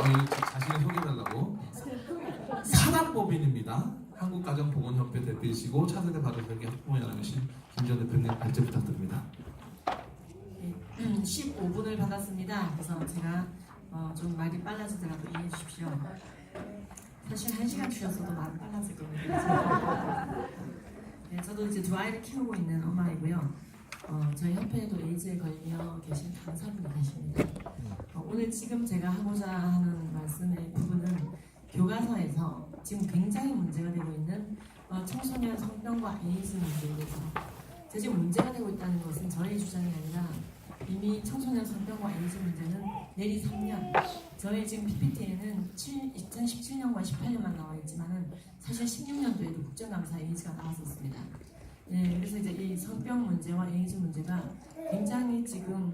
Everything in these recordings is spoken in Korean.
자신을 소개해달라고. 사단법인입니다. 한국가정보건협회 대표이시고 차세대 가족에게 학부모 연합이신 김지연 대표님 발제 부탁드립니다. 네, 15분을 받았습니다. 그래서 제가 좀 말이 빨라지더라도 이해해 주십시오. 사실 1시간 주셨어도 말이 빨라질 겁니다. 네, 저도 이제 두 아이를 키우고 있는 엄마이고요. 저희 협회에도 에이즈에 걸려 계신 강사분이 계십니다. 오늘 지금 제가 하고자 하는 말씀의 부분은 교과서에서 지금 굉장히 문제가 되고 있는 청소년 성병과 에이즈 문제에 대해서 지금 문제가 되고 있다는 것은 저의 주장이 아니라 이미 청소년 성병과 에이즈 문제는 내리 3년, 저희 지금 PPT에는 2017년과 18년만 나와 있지만은 사실 16년도에도 국정감사 에이즈가 나왔었습니다. 네, 그래서 이제 이 성병 문제와 에이즈 문제가 굉장히 지금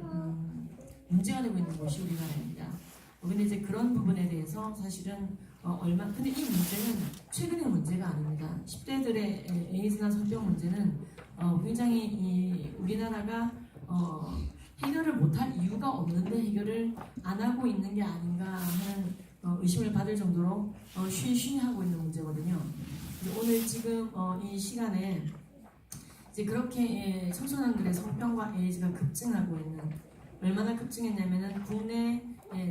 문제가 되고 있는 곳이 우리나라입니다. 근데 이제 그런 부분에 대해서 사실은 근데 이 문제는 최근의 문제가 아닙니다. 10대들의 에이즈나 성병 문제는 굉장히 우리나라가 해결을 못할 이유가 없는데 해결을 안 하고 있는 게 아닌가 하는 의심을 받을 정도로 쉬쉬 하고 있는 문제거든요. 오늘 지금 이 시간에 이제 그렇게 청소년들의 성병과 에이즈가 급증하고 있는, 얼마나 급증했냐면은 국내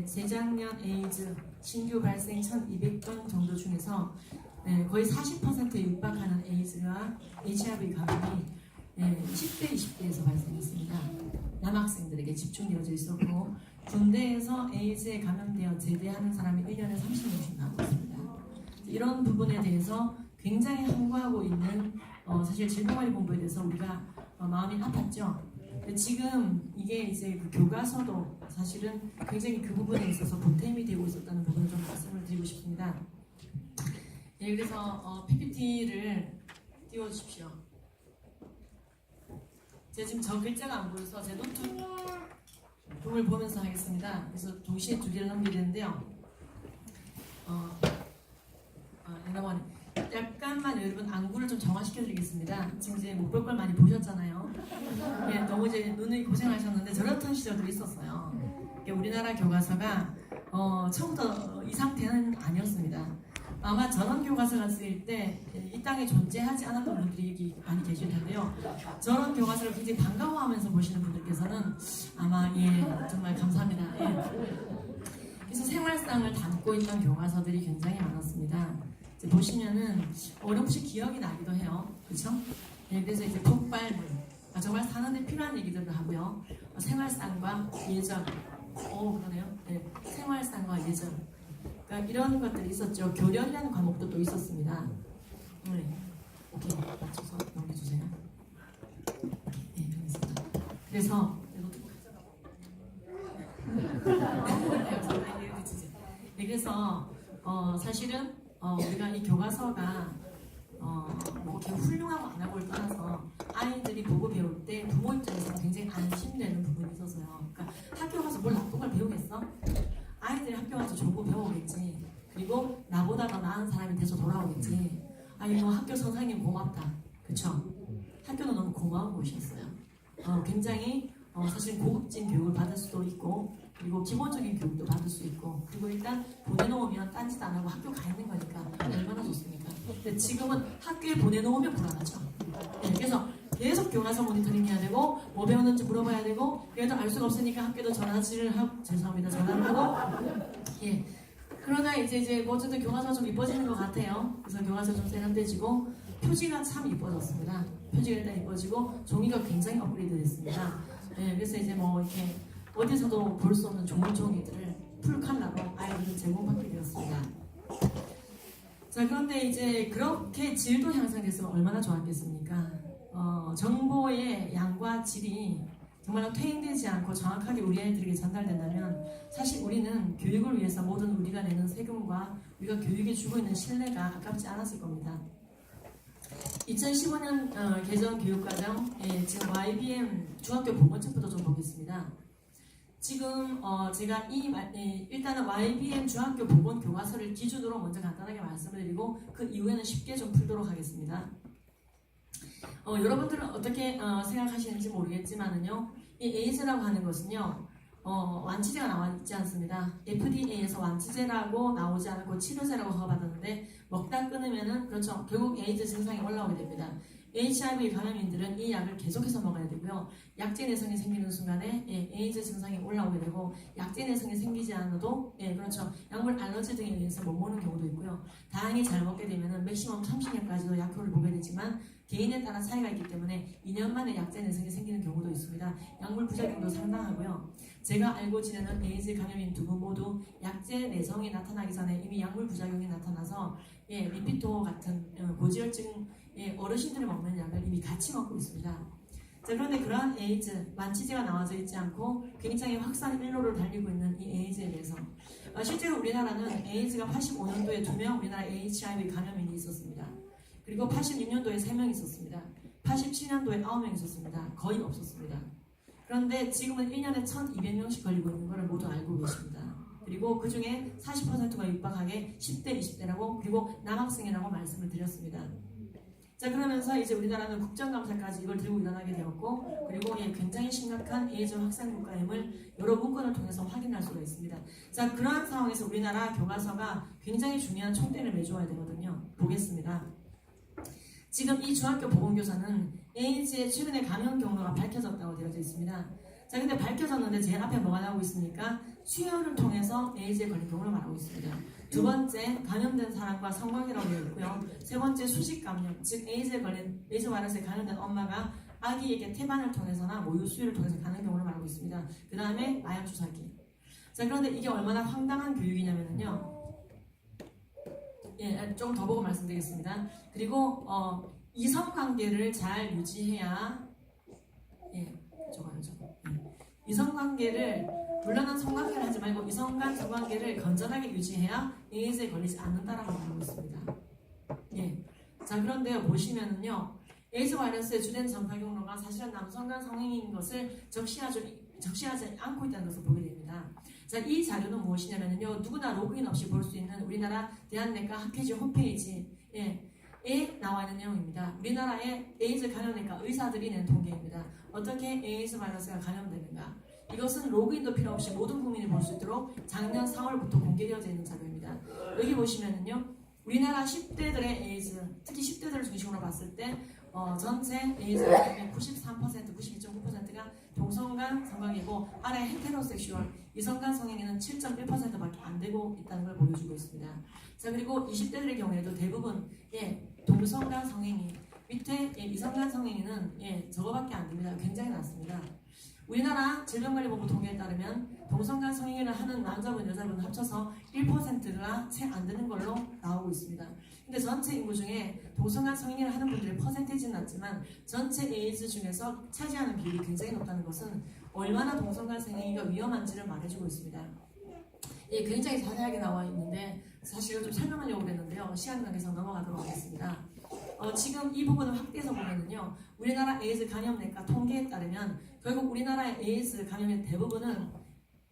재작년 에이즈 신규 발생 1,200건 정도 중에서 거의 40%에 육박하는 에이즈와 HIV 감염이 10대, 20대에서 발생했습니다. 남학생들에게 집중되어져 있었고 군대에서 에이즈에 감염되어 제대하는 사람이 1년에 30명씩 나오고 있습니다. 이런 부분에 대해서 굉장히 항거하고 있는 사실 질병관리본부에 대해서 우리가 마음이 아팠죠. 지금 이게 이제 그 교과서도 사실은 굉장히 그 부분에 있어서 보탬이 되고 있었다는 부분을 좀 말씀을 드리고 싶습니다. 예, 그래서 PPT를 띄워주십시오. 제가 지금 저 글자가 안 보여서 제 노트북을 보면서 하겠습니다. 그래서 동시에 두 개를 넘기게 되는데요. 여러분 약간만 여러분 안구를 좀 정화시켜드리겠습니다. 지금 이제 못 볼 걸 많이 보셨잖아요. 예, 너무 이제 눈이 고생하셨는데 저렇던 시절도 있었어요. 우리나라 교과서가 처음부터 이 상태는 아니었습니다. 아마 저런 교과서가 쓰일 때 이 땅에 존재하지 않았던 분들이 많이 계실 텐데요. 저런 교과서를 굉장히 반가워하면서 보시는 분들께서는 아마 정말 감사합니다. 그래서 생활상을 담고 있던 교과서들이 굉장히 많았습니다. 이제 보시면은 어렴풋이 기억이 나기도 해요. 그렇죠? 그래서 이제 폭발물, 정말 사는데 필요한 얘기들도 하고요. 생활상과 예절, 그러네요. 생활상과 예절. 그러니까 이런 것들이 있었죠. 교련이라는 과목도 또 있었습니다. 오케이, 맞춰서 넘겨주세요. 네, 알겠습니다. 그래서 그래서 사실은 우리가 이 교과서가 뭐 이렇게 훌륭하고 안 하고를 떠나서 아이들이 보고 배울 때 부모 입장에서 굉장히 안심되는 부분이 있어서요. 그러니까 학교 가서 뭘 나쁜 걸 배우겠어? 아이들이 학교 가서 좋은 거 배우겠지. 그리고 나보다 더 나은 사람이 돼서 돌아오겠지. 아니 뭐 학교 선생님 고맙다. 그쵸? 학교는 너무 고마운 곳이었어요. 굉장히 사실 고급진 교육을 받을 수도 있고, 그리고 기본적인 교육도 받을 수 있고, 그리고 일단 보내놓으면 딴짓 안 하고 학교 가 있는 거니까 얼마나 좋습니까? 근데 지금은 학교에 보내놓으면 불안하죠. 그래서 계속 교과서 모니터링 해야 되고, 뭐 배웠는지 물어봐야 되고, 그래도 알 수가 없으니까 학교도 전화를 하고, 죄송합니다, 전화를 하고, 그러나 이제 뭐 어쨌든 교과서가 좀 이뻐지는 것 같아요. 그래서 교과서 좀 세련돼지고, 표지가 참 이뻐졌습니다. 표지가 일단 이뻐지고, 종이가 굉장히 업그레이드 됐습니다. 그래서 이제 뭐 이렇게 어디서도 볼 수 없는 좋은 종이들을 풀칼라로 아이들은 제공받게 되었습니다. 자, 그런데 이제 그렇게 질도 향상됐으면 얼마나 좋았겠습니까? 정보의 양과 질이 정말 퇴행되지 않고 정확하게 우리 아이들에게 전달된다면 사실 우리는 교육을 위해서 모든 우리가 내는 세금과 우리가 교육에 주고 있는 신뢰가 아깝지 않았을 겁니다. 2015년 개정 교육과정, 지금 YBM 중학교 본문책부터 좀 보겠습니다. 지금 제가 일단은 YBM 중학교 보건 교과서를 기준으로 먼저 간단하게 말씀을 드리고 그 이후에는 쉽게 좀 풀도록 하겠습니다. 여러분들은 어떻게 생각하시는지 모르겠지만은요, 이 에이즈라고 하는 것은요, 완치제가 나와 있지 않습니다. FDA에서 완치제라고 나오지 않고 치료제라고 허가받았는데 먹다 끊으면은 그렇죠. 결국 에이즈 증상이 올라오게 됩니다. HIV 감염인들은 이 약을 계속해서 먹어야 되고요. 약제 내성이 생기는 순간에 에이즈 증상이 올라오게 되고 약제 내성이 생기지 않아도 그렇죠. 약물 알러지 등에 의해서 못 먹는 경우도 있고요. 다행히 잘 먹게 되면은 맥시멈 30년까지도 약효를 보게 되지만 개인에 따라 차이가 있기 때문에 2년 만에 약제 내성이 생기는 경우도 있습니다. 약물 부작용도 상당하고요. 제가 알고 지내는 에이즈 감염인 두 분 모두 약제 내성이 나타나기 전에 이미 약물 부작용이 나타나서 리피토 같은 고지혈증 어르신들이 먹는 약을 이미 같이 먹고 있습니다. 자, 그런데 그러한 에이즈 완치제가 나와져 있지 않고 굉장히 확산 일로를 달리고 있는 이 에이즈에 대해서 실제로 우리나라는 에이즈가 85년도에 2명 우리나라 HIV 감염인이 있었습니다. 그리고 86년도에 3명 있었습니다. 87년도에 9명 있었습니다. 거의 없었습니다. 그런데 지금은 1년에 1200명씩 걸리고 있는 것을 모두 알고 계십니다. 그리고 그 중에 40%가 육박하게 10대, 20대라고 그리고 남학생이라고 말씀을 드렸습니다. 자, 그러면서 이제 우리나라는 국정감사까지 이걸 들고 일어나게 되었고 그리고 굉장히 심각한 에이즈 확산 국가임을 여러 문건을 통해서 확인할 수가 있습니다. 자, 그러한 상황에서 우리나라 교과서가 굉장히 중요한 총대를 매줘야 되거든요. 보겠습니다. 지금 이 중학교 보건교사는 에이즈의 최근에 감염 경로가 밝혀졌다고 되어져 있습니다. 자, 근데 밝혀졌는데 제일 앞에 뭐가 나오고 있습니까? 수혈을 통해서 에이즈에 걸린 경우를 말하고 있습니다. 두 번째, 감염된 사람과 성관계라고 되어 있고요. 세 번째, 수직 감염, 즉 에이즈 바이러스에 감염된 엄마가 아기에게 태반을 통해서나 모유 수유를 통해서 가는 경우를 말하고 있습니다. 그 다음에 마약 주사기. 자, 그런데 이게 얼마나 황당한 교육이냐면요. 조금 더 보고 말씀드리겠습니다. 그리고 이성관계를 잘 유지해야 이성관계를 물론은 성관계를 하지 말고 이성 간 성관계를 건전하게 유지해야 에이즈에 걸리지 않는다라고 말하고 있습니다. 자, 그런데 보시면은요, 에이즈 바이러스의 주된 전파 경로가 사실은 남성 간 성행인 것을 적시하지 않고 있다는 것을 보게 됩니다. 자, 이 자료는 무엇이냐면요, 누구나 로그인 없이 볼 수 있는 우리나라 대한내과 학회지 홈페이지에 나와 있는 내용입니다. 우리나라의 에이즈 감염내과 의사들이 낸 통계입니다. 어떻게 에이즈 바이러스가 감염되는가? 이것은 로그인도 필요 없이 모든 국민이 볼 수 있도록 작년 4월부터 공개되어져 있는 자료입니다. 여기 보시면은요, 우리나라 10대들의 에이즈, 특히 10대들을 중심으로 봤을 때 전체 에이즈 감염의 93%, 92.9%가 동성간 성관계고 아래 헤테로섹슈얼, 이성간 성행위는 7.1%밖에 안 되고 있다는 걸 보여주고 있습니다. 자, 그리고 20대들의 경우에도 대부분 동성간 성행위, 밑에 이성간 성행위는 저거밖에 안 됩니다. 굉장히 낮습니다. 우리나라 질병관리본부 통계에 따르면 동성간 성행위를 하는 남자분, 여자분 합쳐서 1%가 채 안 되는 걸로 나오고 있습니다. 근데 전체 인구 중에 동성간 성행위를 하는 분들의 퍼센테이지는 낮지만 전체 에이즈 중에서 차지하는 비율이 굉장히 높다는 것은 얼마나 동성간 성행위가 위험한지를 말해주고 있습니다. 굉장히 자세하게 나와 있는데 사실 좀 설명하려고 그랬는데요. 시간 관계상 넘어가도록 하겠습니다. 지금 이 부분을 확대해서 보면은요, 우리나라 에이즈 감염내과 통계에 따르면 결국 우리나라의 에이즈 감염의 대부분은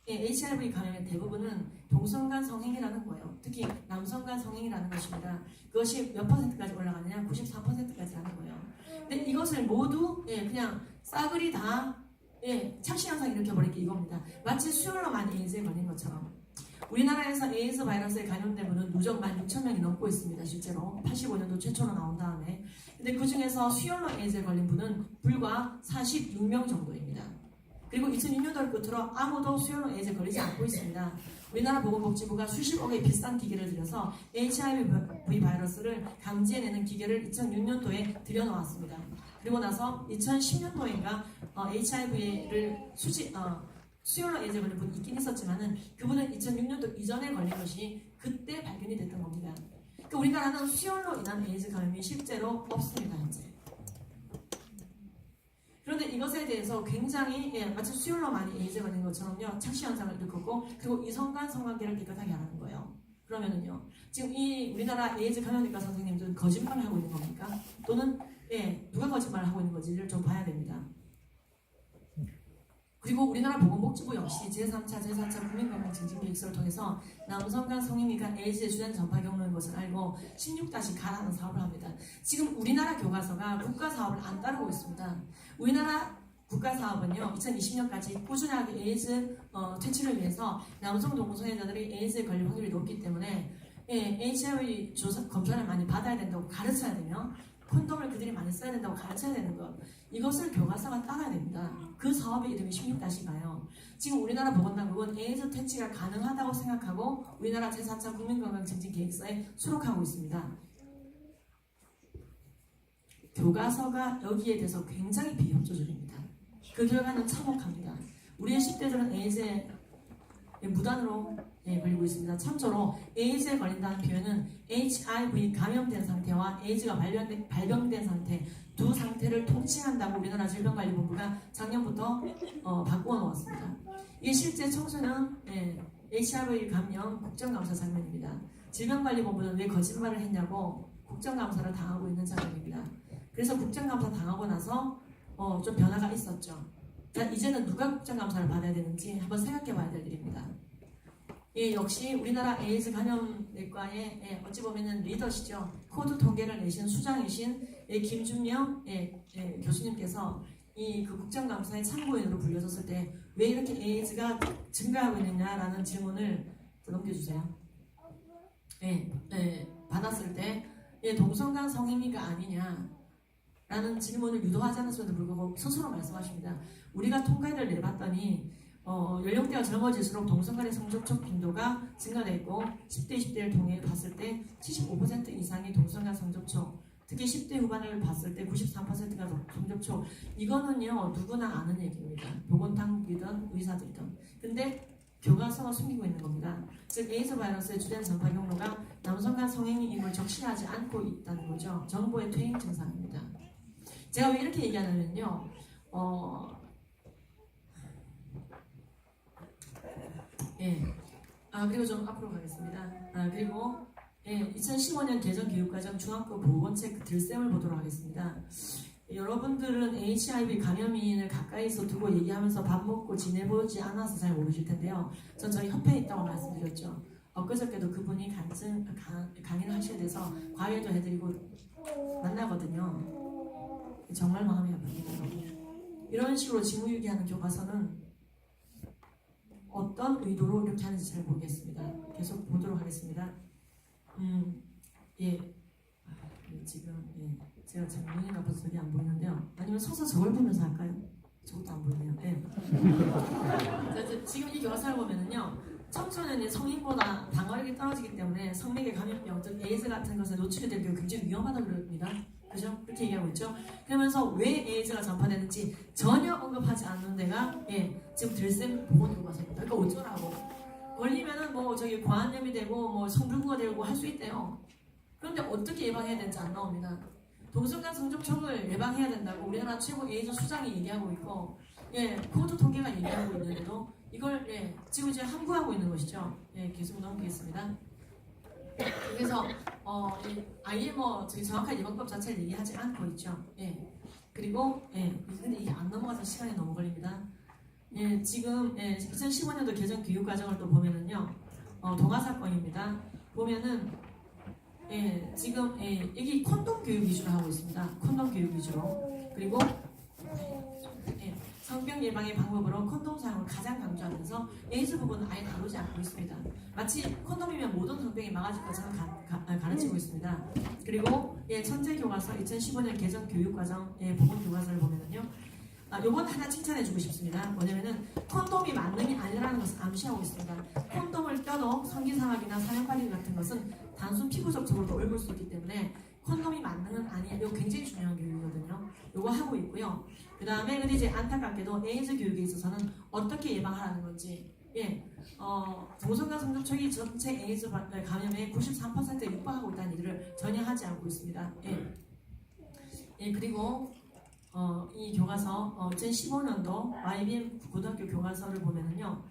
HIV 감염의 대부분은 동성간 성행위라는 거예요. 특히 남성간 성행위라는 것입니다. 그것이 몇 %까지 올라가느냐? 93%까지 하는 거예요. 근데 이것을 모두 그냥 싸그리 다 착시현상 일으켜버리기 이겁니다. 마치 수혈로만 에이즈에 걸린 것처럼. 우리나라에서 에이즈 바이러스에 감염된 분은 누적 16,000명이 넘고 있습니다. 실제로 85년도 최초로 나온 다음에. 근데 그 중에서 수혈로 에이즈에 걸린 분은 불과 46명 정도입니다. 그리고 2006년도를 끝으로 아무도 수혈로 에이즈에 걸리지 않고 있습니다. 우리나라 보건복지부가 수십억의 비싼 기계를 들여서 HIV 바이러스를 감지해내는 기계를 2006년도에 들여놓았습니다. 그리고 나서 2010년도인가 HIV를 수혈로 에이즈에 걸린 분이 있긴 있었지만은 그분은 2006년도 이전에 걸린 것이 그때 발견이 됐던 겁니다. 그러니까 우리나라는 수혈로 인한 에이즈 감염이 실제로 없습니다, 현재. 그런데 이것에 대해서 굉장히 마치 수혈로 많이 에이즈에 걸린 것처럼요, 착시 현상을 일으켰고 그리고 이성간 성관계를 깨끗하게 하는 거예요. 그러면은요, 지금 이 우리나라 에이즈 감염내과 선생님들은 거짓말을 하고 있는 겁니까? 또는 누가 거짓말을 하고 있는 건지를 좀 봐야 됩니다. 그리고 우리나라 보건복지부 역시 제3차, 제4차 국민건강증진기획서를 통해서 남성간 성행위가 에이즈의 주된 전파 경로인 것을 알고 16-가라는 사업을 합니다. 지금 우리나라 교과서가 국가사업을 안 따르고 있습니다. 우리나라 국가 사업은요 2020년까지 꾸준하게 에이즈 퇴치를 위해서 남성 동성애자들이 에이즈에 걸릴 확률이 높기 때문에 HIV 조사 검사를 많이 받아야 된다고 가르쳐야 되며 콘돔을 그들이 많이 써야 된다고 가르쳐야 되는 것, 이것을 교과서가 따라야 됩니다. 그 사업의 이름이 16-가요. 지금 우리나라 보건당국은 에이즈 퇴치가 가능하다고 생각하고 우리나라 제4차 국민건강증진계획서에 수록하고 있습니다. 교과서가 여기에 대해서 굉장히 비협조적입니다. 그 결과는 참혹합니다. 우리의 10대들은 에이즈에 무단으로 걸리고 있습니다. 참조로 에이즈에 걸린다는 표현은 HIV 감염된 상태와 에이즈가 발병된 상태 두 상태를 통칭한다고 우리나라 질병관리본부가 작년부터 바꾸어 놓았습니다. 이게 실제 청소년 HIV 감염 국정감사 장면입니다. 질병관리본부는 왜 거짓말을 했냐고 국정감사를 당하고 있는 장면입니다. 그래서 국정감사 당하고 나서 좀 변화가 있었죠. 자, 이제는 누가 국정감사를 받아야 되는지 한번 생각해 봐야 될 일입니다. 역시 우리나라 에이즈 감염내과의 어찌 보면은 리더시죠. 코드 통계를 내신 수장이신 김준명 교수님께서 그 국정감사의 참고인으로 불려졌을 때 왜 이렇게 에이즈가 증가하고 있느냐라는 질문을 넘겨주세요. 받았을 때 동성간 성행위가 아니냐라는 질문을 유도하지 않았음에도 불구하고 스스로 말씀하십니다. 우리가 통계를 내봤더니 연령대가 젊어질수록 동성간의 성접촉 빈도가 증가됐고 10대, 20대를 통해 봤을 때 75% 이상이 동성간 성접촉, 특히 10대 후반을 봤을 때 93%가 성접촉. 이거는요 누구나 아는 얘기입니다. 보건당국이든 의사들이든. 근데 교과서가 숨기고 있는 겁니다. 즉 에이즈 바이러스의 주된 전파 경로가 남성간 성행위임을 적시하지 않고 있다는 거죠. 정보의 퇴행 증상입니다. 제가 왜 이렇게 얘기하냐면요. 그리고 좀 앞으로 가겠습니다. 그리고 2015년 개정 교육과정 중학교 보건책 들쌤을 보도록 하겠습니다. 여러분들은 HIV 감염인을 가까이서 두고 얘기하면서 밥 먹고 지내보지 않아서 잘 모르실 텐데요. 전 저희 협회에 있다고 말씀드렸죠. 엊그저께도 그분이 강의를 하셔야 돼서 과외도 해드리고 만나거든요. 정말 마음이 아픕니다. 이런 식으로 직무유기하는 교과서는 어떤 의도로 이렇게 하는지 잘 모르겠습니다. 계속 보도록 하겠습니다. 지금 제가 참 눈이 나빠서 저기 안 보이는데요. 아니면 서서 저걸 보면서 할까요? 저것도 안 보이네요. 자, 지금 이 교과서를 보면은요, 청소년의 성인보다 방어력이 떨어지기 때문에 성매개 감염병, 즉 에이즈 같은 것에 노출이 될 경우 굉장히 위험하다고 그럽니다. 그죠? 그렇게 얘기하고 있죠. 그러면서 왜 에이즈가 전파되는지 전혀 언급하지 않는 데가 지금 들쌤 보건교과서입니다. 그러니까 어쩌라고. 걸리면은 뭐 저기 과한염이 되고 뭐 성불구가 되고 할 수 있대요. 그런데 어떻게 예방해야 되는지 안 나옵니다. 동성간 성접촉을 예방해야 된다고 우리나라 최고 에이즈 수장이 얘기하고 있고, 코드 통계가 얘기하고 있는데도 이걸 지금 이제 함구하고 있는 것이죠. 계속 넘기겠습니다. 그래서 아예 뭐 저기 정확한 예방법 자체를 얘기하지 않고 있죠. 그리고 근데 이게 안 넘어가서 시간이 너무 걸립니다. 지금 2015년도 개정 교육 과정을 또 보면은요, 동아 사건입니다. 보면은 지금 여기 콘돔 교육 위주로 하고 있습니다. 콘돔 교육 위주로. 그리고 성병 예방의 방법으로 콘돔 사용을 가장 강조하면서 에이즈 부분은 아예 다루지 않고 있습니다. 마치 콘돔이면 모든 성병이 막아질 것처럼 가르치고 있습니다. 그리고 천재 교과서 2015년 개정 교육과정 보건 교과서를 보면은요, 요건 하나 칭찬해주고 싶습니다. 뭐냐면은 콘돔이 만능이 아니라는 것을 암시하고 있습니다. 콘돔을 껴도 성기상학이나 사형팔이 같은 것은 단순 피부 접촉으로도 옮을 수 있기 때문에 콘돔이 만능은 아니야. 이거 굉장히 중요한 교육이거든요. 요거 하고 있고요. 그 다음에 근데 이제 안타깝게도 에이즈 교육에 있어서는 어떻게 예방하라는 건지, 동성간 성접촉이 전체 에이즈 감염의 93%에 육박하고 있다는 얘기를 전혀 하지 않고 있습니다. 그리고 이 교과서 2015년도 YBM 고등학교 교과서를 보면은요,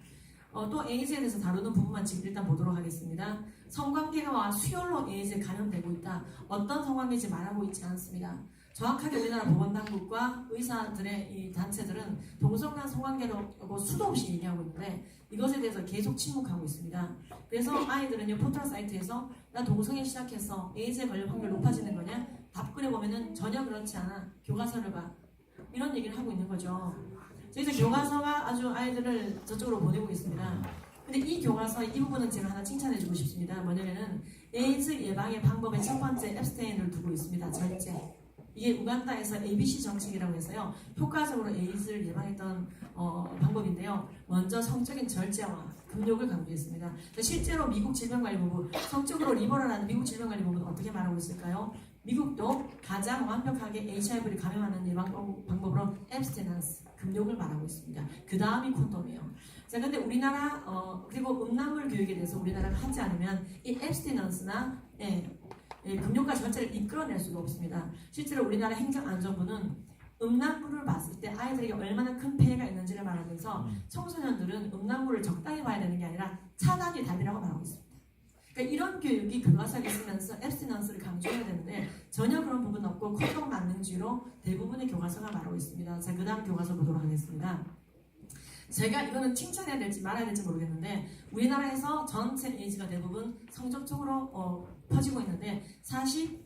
또 에이즈에 대해서 다루는 부분만 지금 일단 보도록 하겠습니다. 성관계와 수혈로 에이즈에 감염되고 있다. 어떤 성관계인지 말하고 있지 않습니다. 정확하게 우리나라 보건당국과 의사들의 이 단체들은 동성간 성관계라고 수도 없이 얘기하고 있는데 이것에 대해서 계속 침묵하고 있습니다. 그래서 아이들은요, 포털 사이트에서 나 동성애 시작해서 에이즈에 걸릴 확률 높아지는 거냐? 답글에 보면은 전혀 그렇지 않아. 교과서를 봐. 이런 얘기를 하고 있는 거죠. 저희들 교과서가 아주 아이들을 저쪽으로 보내고 있습니다. 근데 이 교과서 이 부분은 제가 하나 칭찬해주고 싶습니다. 뭐냐면은 에이즈 예방의 방법의 첫 번째 앱스테인을 두고 있습니다. 절제. 이게 우간다에서 ABC 정책이라고 해서요. 효과적으로 에이즈를 예방했던 방법인데요. 먼저 성적인 절제와 금욕을 강조했습니다. 실제로 미국 질병관리본부, 성적으로 리버럴한 미국 질병관리본부는 어떻게 말하고 있을까요? 미국도 가장 완벽하게 HIV를 감염하는 예방 방법으로 앱스테넌스, 금욕을 말하고 있습니다. 그 다음이 콘돔이에요. 자, 근데 우리나라 그리고 음란물 교육에 대해서 우리나라가 하지 않으면 이 앱스테넌스나 금욕과 절제를 이끌어낼 수가 없습니다. 실제로 우리나라 행정안전부는 음란물을 봤을 때 아이들에게 얼마나 큰 폐해가 있는지를 말하면서 청소년들은 음란물을 적당히 봐야 되는 게 아니라 차단이 답이라고 말하고 있습니다. 그러니까 이런 교육이 교과서에 있으면서 앱스티넌스를 강조해야 되는데 전혀 그런 부분은 없고 콘돔 만능주의로 대부분의 교과서가 말하고 있습니다. 자, 그 다음 교과서 보도록 하겠습니다. 제가 이거는 칭찬해야 될지 말아야 될지 모르겠는데 우리나라에서 전체 에이즈가 대부분 성접촉으로 퍼지고 있는데 40%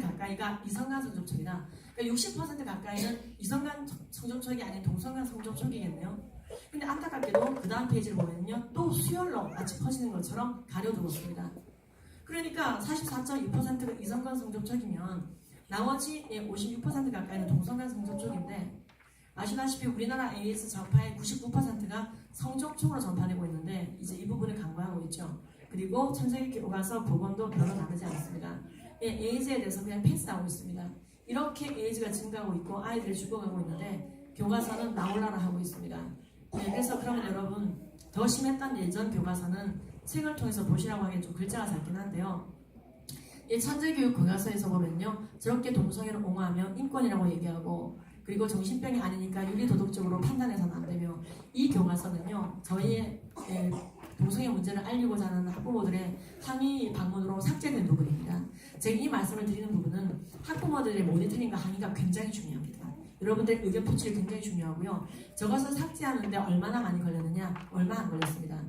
가까이가 이성간 성접촉이다. 그러니까 60% 가까이는 이성간 성접촉이 아닌 동성간 성접촉이겠네요. 근데 안타깝게도 그 다음 페이지를 보면요 또 수혈로 마치 퍼지는 것처럼 가려두었습니다. 그러니까 44.2%가 이성간 성접촉이면 나머지 56% 가까이는 동성간 성접촉인데 아시다시피 우리나라 에이즈 전파의 99%가 성접촉으로 전파되고 있는데 이제 이 부분을 강조하고 있죠. 그리고 천재기 교과서 복원도 별로 다르지 않습니다. 에이즈에 대해서 그냥 패스하고 있습니다. 이렇게 에이즈가 증가하고 있고 아이들이 죽어가고 있는데 교과서는 나올라라 하고 있습니다. 그래서 그러면 여러분 더 심했던 예전 교과서는 책을 통해서 보시라고 하기엔 좀 글자가 작긴 한데요. 이 천재교육 교과서에서 보면요 저렇게 동성애를 옹호하며 인권이라고 얘기하고 그리고 정신병이 아니니까 윤리도덕적으로 판단해서는 안 되며 이 교과서는요 저희의 동성애 문제를 알리고자 하는 학부모들의 항의 방문으로 삭제된 부분입니다. 제가 이 말씀을 드리는 부분은 학부모들의 모니터링과 항의가 굉장히 중요합니다. 여러분들의 의견 표출이 굉장히 중요하고요. 저것을 삭제하는데 얼마나 많이 걸렸느냐? 얼마 안 걸렸습니다.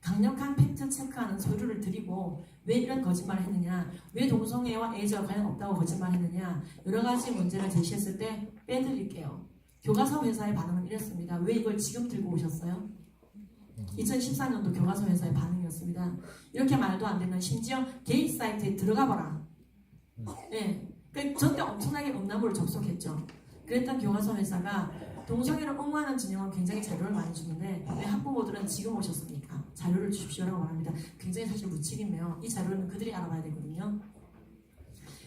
강력한 팩트 체크하는 서류를 드리고 왜 이런 거짓말을 했느냐, 왜 동성애와 에이즈와 관련 없다고 거짓말했느냐 여러 가지 문제를 제시했을 때 빼드릴게요. 교과서 회사의 반응은 이랬습니다. 왜 이걸 지금 들고 오셨어요? 2014년도 교과서 회사의 반응이었습니다. 이렇게 말도 안 되면 심지어 게이 사이트에 들어가봐라. 그러니까 저때 엄청나게 음란물을 접속했죠. 그랬던 교과서 회사가 동성애를 옹호하는 진영은 굉장히 자료를 많이 주는데 왜 학부모들은 지금 오셨습니까? 자료를 주십시오라고 말합니다. 굉장히 사실 무책임해요. 이 자료는 그들이 알아봐야 되거든요.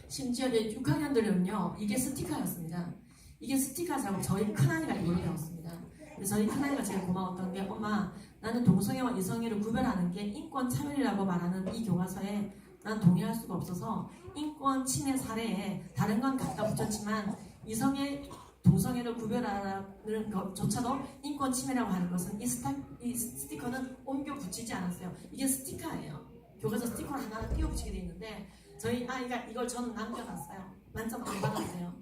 심지어 6학년들은요 이게 스티커였습니다. 이게 스티커라고 저희 큰아이가 이걸로 배웠습니다. 그래서 저희 큰아이가 제일 고마웠던 게 엄마 나는 동성애와 이성애를 구별하는 게 인권 차별이라고 말하는 이 교과서에 난 동의할 수가 없어서 인권 침해 사례에 다른 건 갖다 붙였지만 이성애 동성애를 구별하는 것조차도 인권 침해라고 하는 것은 이 스티커는 옮겨 붙이지 않았어요. 이게 스티커예요. 교과서 스티커를 하나 띄워 붙이게 돼 있는데 저희 아이가 이걸 저는 남겨놨어요. 만점 안 받았어요.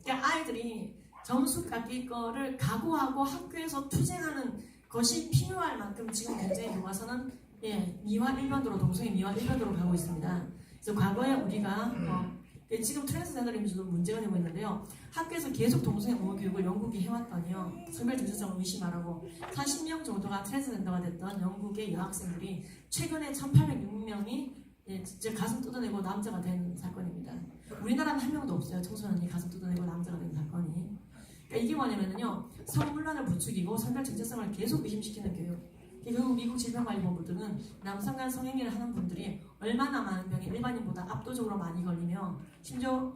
그러니까 아이들이 점수 깎일 거를 각오하고 학교에서 투쟁하는 것이 필요할 만큼 지금 굉장히 교과서는 미화 1변도로 동성애 미화 1변도로 가고 있습니다. 그래서 과거에 우리가 지금 트랜스젠더리즘도 문제가 되고 있는데요. 학교에서 계속 동성애 옹호 교육을 영국이 해왔더니요. 성별 정체성을 의심하라고 40명 정도가 트랜스젠더가 됐던 영국의 여학생들이 최근에 1,806명이 진짜 가슴 뜯어내고 남자가 된 사건입니다. 우리나라는 한 명도 없어요. 청소년이 가슴 뜯어내고 남자가 된 사건이. 그러니까 이게 뭐냐면요. 성문란을 부추기고 성별 정체성을 계속 의심시키는 교육. 결국 미국 질병관리본부들은 남성 간 성행위를 하는 분들이 얼마나 많은 병이 일반인보다 압도적으로 많이 걸리며 심지어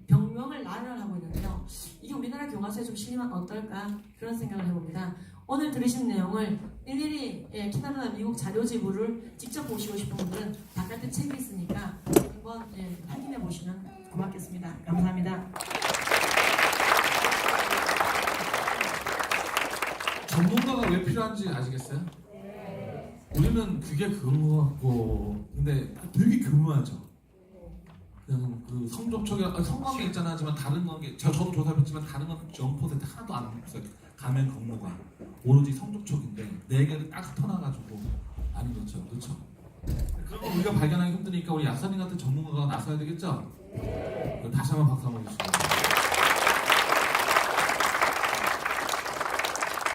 병명을 나열하고 있는데요. 이게 우리나라 교과서에 좀 실리면 어떨까 그런 생각을 해봅니다. 오늘 들으신 내용을 일일이 캐나다나 미국 자료지부를 직접 보시고 싶은 분들은 바깥에 책이 있으니까 한번 확인해 보시면 고맙겠습니다. 감사합니다. 전문가가 왜 필요한지 아시겠어요? 우리는 그게 그런 것 같고 근데 되게 교묘하죠. 그냥 그 성접촉이 성관계 있잖아 하지만 다른 관계 저도 조사했지만 다른 관계 0% 하나도 안 없어요. 가면 경로가 오로지 성접촉인데 네 개를 딱 흩어놔가지고 아는 것처럼 그렇죠. 그런 거 우리가 발견하기 힘드니까 우리 약사님 같은 전문가가 나서야 되겠죠? 다시 한번 박수 한번 주시죠.